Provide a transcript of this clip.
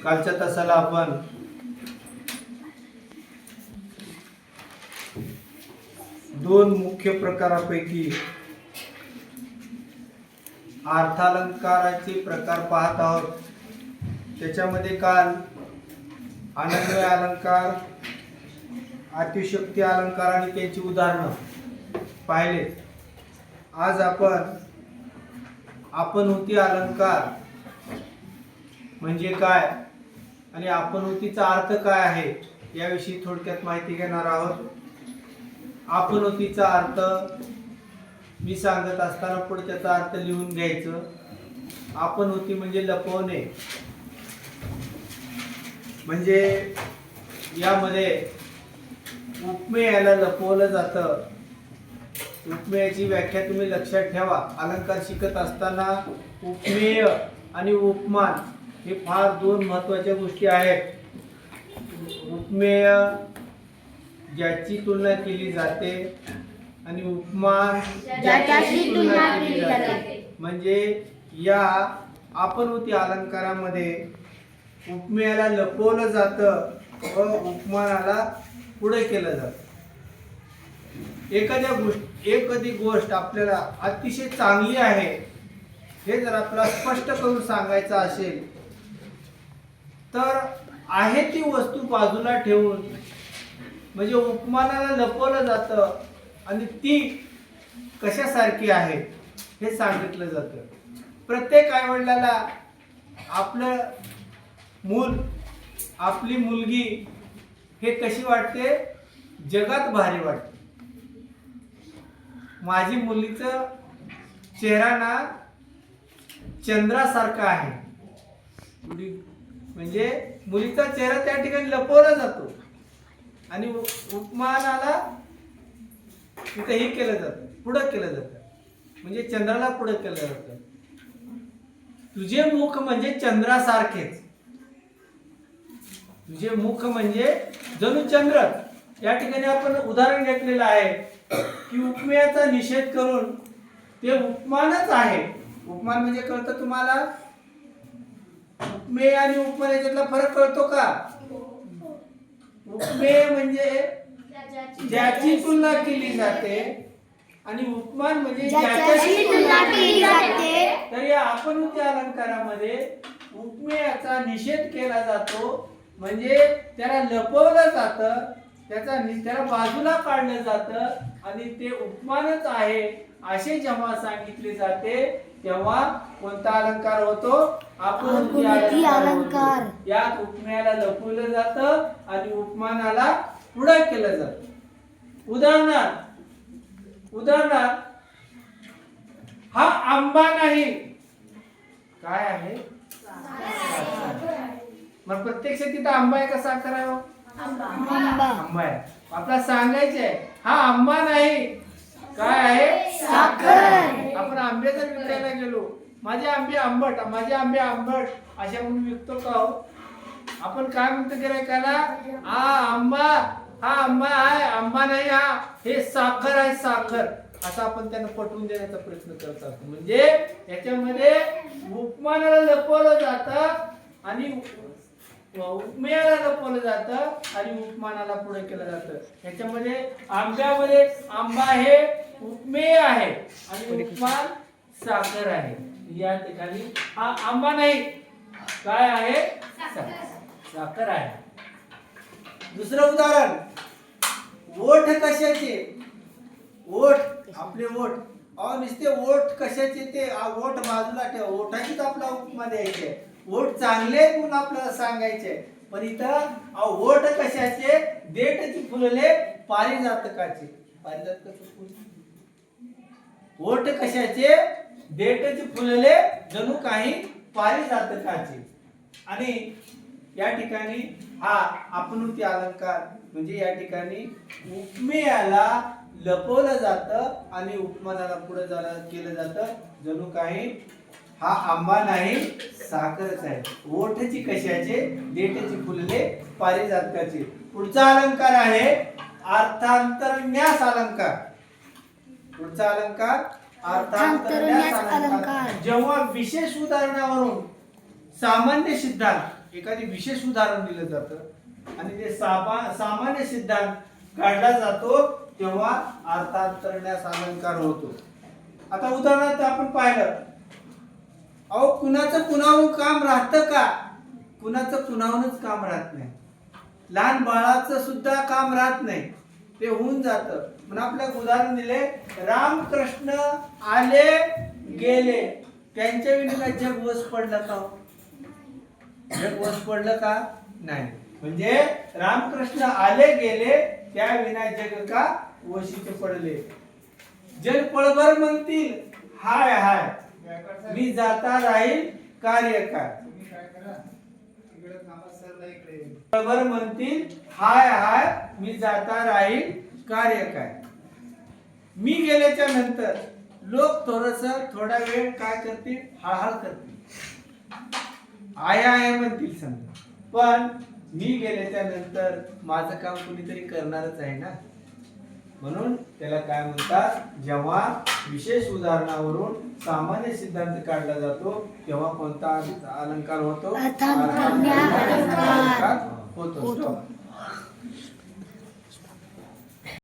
कालच्या तासाला आपण दोन मुख्य प्रकारापैकी अर्थालंकाराचे प्रकार पाहत आहोत. त्याच्यामध्ये काल अन्वय अलंकार, अतिशयोक्ती अलंकार आणि त्यांची उदाहरणं पाहिले. आज आपण आपणहुती अलंकार म्हणजे काय आणि आपणहुतीचा अर्थ काय आहे याविषयी थोडक्यात माहिती घेणार आहोत. आपणहुतीचा अर्थ मी सांगत असताना पुढे त्याचा अर्थ लिहून घ्यायचं. आपणहुती म्हणजे लपवणे, म्हणजे यामध्ये उपमेयाला लपवलं जातं. उपमेयाची व्याख्या तुम्ही लक्षात ठेवा. अलंकार शिकत असताना उपमेय आणि उपमान हे फार दोन महत्त्वाच्या गोष्टी आहेत. उपमेय ज्याची तुलना केली जाते आणि उपमान ज्याची तुलना केली जाते. म्हणजे या आपणहुती अलंकारामध्ये उपमेयाला लपवलं जातं व उपमानाला पुढे केलं जातं. एखादी गोष्ट आपल्याला अतिशय चांगली आहे हे जर आपल्याला स्पष्ट करून सांगायचं असेल तर आहे ती वस्तू बाजूला ठेवून म्हणजे उपमानाला लपवलं जातं आणि ती कशासारखी आहे हे सांगितलं जातं. प्रत्येक आईवडिलाला आपलं मूल, आपली मुलगी हे कशी वाटते, जगात भारी वाटते. माझी मुलीचा चेहरा ना चंद्रासारखा आहे. म्हणजे मुलीचा चेहरा त्या ठिकाणी लपवला जातो आणि उपमानाला तिथे हे केलं जातं, पुढं केलं जातं. म्हणजे चंद्राला पुढं केलं जातं. तुझे मुख म्हणजे चंद्रासारखेच. तुझे मुख म्हणजे जणू चंद्र. या ठिकाणी आपण उदाहरण घेतलेलं आहे की उपमेयाचा निषेध करून ते उपमानच आहे. उपमान म्हणजे कळतं तुम्हाला? उपमेय आणि उपमान याच्यातला फरक कळतो का? उपमेय म्हणजे ज्याची तुलना केली जाते आणि उपमान म्हणजे ज्याच्याशी तुलना केली जाते. तर या आपणहुती अलंकारामध्ये उपमेयाचा निषेध केला जातो. म्हणजे त्याला लपवलं जातं, त्याला बाजूला काढलं जातं आणि ते उपमानच आहे असे जेव्हा सांगितले जाते तेव्हा कोणता अलंकार होतो? आपणहुती अलंकार. यात उपमेयाला लपवलं जातं आणि उपमानाला पुढे केलं जातं. उदाहरणार्थ हा आंबा नाही, काय आहे? मग प्रत्यक्ष तिथं आंबा आहे का साखर आहे? आंबा आहे. आपल्याला सांगायचंय हा आंबा नाही, काय आहे? साखर. आपण आंबे जर विकायला गेलो, माझे आंबे आंबट, माझे आंबे आंबट अशा म्हणून विकतो का हो? आपण काय म्हणतो गिरायकाला? हा आंबा आहे, आंबा नाही, हा हे साखर आहे, साखर. असं आपण त्यांना पटवून देण्याचा प्रयत्न करत असतो. म्हणजे याच्यामध्ये उपमानाला लपवलं जातं आणि उपमेयाला लपवलं जातं आणि उपमानाला पुढे केलं जातं. याच्यामध्ये आंब्यामध्ये आंबा हे उपमेय आहे आणि उपमान साखर आहे. या ठिकाणी हा आंबा नाही, काय आहे? साखर आहे. दुसरं उदाहरण, ओठ कशाचे? ओठ, आपले ओठ. नुसते ओठ कशाचे? ते ओठ बाजूला ठेवा. ओठाचीच आपला उपमा द्यायचे. ओठ चांगले म्हणून आपल्याला सांगायचे. पण इथं ओठ कशाचे? देठची फुलले पारिजातकाचे. पारिजात कसं फुल? ओठ कशाचे? देठची फुलले जणू काही पारिजातकाचे. आणि या ठिकाणी हा आपणहुती अलंकार म्हणजे या ठिकाणी उपमेयाला लपवलं जातं आणि उपमानाला पुढे केलं जातं. जणू काही हा आंबा नाही, साखरच आहे. ओठची कशाचे? देठची फुलले पारिजातकाचे. पुढचा अलंकार आहे अर्थांतरन्यास अलंकार. पुढचा अलंकार अर्थांतरन्यास अलंकार. जेव्हा विशेष उदाहरणावरून सामान्य सिद्धांत एखादी विशेष उदाहरण दिलं जातं आणि ते सामान्य सिद्धांत काढला जातो तेव्हा अर्थांतरण्यास अलंकार होतो. आता उदाहरणार्थ आपण पाहिलं, अहो कुणाचं कुणाहून काम राहतं का? कुणाचं कुणाहूनच काम राहत नाही. लहान बाळाचं सुद्धा काम राहत नाही, ते होऊन जातं. म्हणून आपल्याला उदाहरण दिले, रामकृष्ण आले गेले, त्यांच्या विना जग वस पडलं का? जग वस पडलं का? नाही. म्हणजे रामकृष्ण आले गेले त्या विना जग का वशीचे पडले. जग पळभर म्हणतील हाय हाय, मी जाता राहील कार्य काय. पळभर म्हणतील हाय हाय, मी जाता राहील कार्य काय. मी गेल्याच्या नंतर लोक थोडा वेळ काय करतील? हाहाळ करतील, आय आय म्हणतील समजा. पण मी गेल्याच्या नंतर माझं काम कुणीतरी करणारच आहे ना. म्हणून त्याला काय म्हणतात, जेव्हा विशेष उदाहरणावरून सामान्य सिद्धांत काढला जातो तेव्हा कोणता अलंकार होतो? अर्थांतरण्य अलंकार होतो.